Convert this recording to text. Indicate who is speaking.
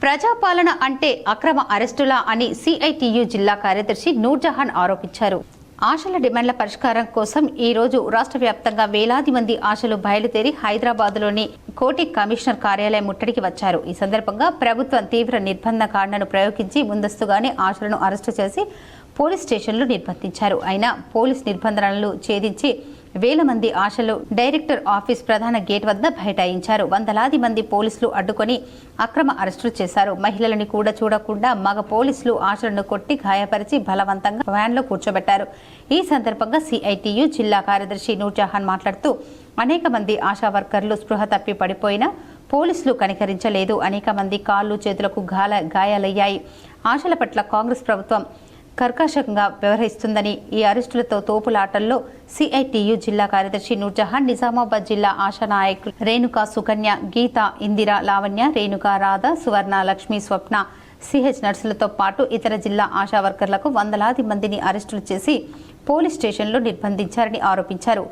Speaker 1: ప్రజాపాలన అంటే అక్రమ అరెస్టులా అని సిఐటియు జిల్లా కార్యదర్శి నూర్జహాన్ ఆరోపించారు. ఆశల డిమాండ్ల పరిష్కారం కోసం ఈ రోజు రాష్ట్ర వ్యాప్తంగా వేలాది మంది ఆశలు బయలుదేరి హైదరాబాద్లోని కోటి కమిషనర్ కార్యాలయం ముట్టడికి వచ్చారు. ఈ సందర్భంగా ప్రభుత్వం తీవ్ర నిర్బంధకాండను ప్రయోగించి ముందస్తుగానే ఆశలను అరెస్టు చేసి పోలీస్ స్టేషన్లు నిర్బంధించారు. అయినా పోలీస్ నిర్బంధనలు ఛేదించి వేల మంది ఆశలు డైరెక్టర్ ఆఫీస్ ప్రధాన గేట్ వద్ద బైఠాయించారు. వందలాది మంది పోలీసులు అడ్డుకొని అక్రమ అరెస్టులు చేశారు. మహిళలని కూడా చూడకుండా మగ పోలీసులు ఆశలను కొట్టి గాయపరిచి బలవంతంగా వ్యాన్లో కూర్చోబెట్టారు. ఈ సందర్భంగా సిఐటియు జిల్లా కార్యదర్శి నూర్జహాన్ మాట్లాడుతూ అనేక మంది ఆశా వర్కర్లు స్పృహ తప్పి పడిపోయినా పోలీసులు కనికరించలేదు. అనేక మంది కాళ్ళు చేతులకు గాయాలయ్యాయి. ఆశల పట్ల కాంగ్రెస్ ప్రభుత్వం కర్కశంగా వ్యవహరిస్తుందని ఈ అరెస్టులతో తోపులాటల్లో సిఐటియు జిల్లా కార్యదర్శి నూర్జహాన్, నిజామాబాద్ జిల్లా ఆశా నాయకులు రేణుకా, సుకన్య, గీత, ఇందిర, లావణ్య, రేణుకా, రాధ, సువర్ణ, లక్ష్మి, స్వప్న, సిహెచ్ నర్సులతో పాటు ఇతర జిల్లా ఆశా వర్కర్లకు వందలాది మందిని అరెస్టులు చేసి పోలీస్ స్టేషన్లో నిర్బంధించారని ఆరోపించారు.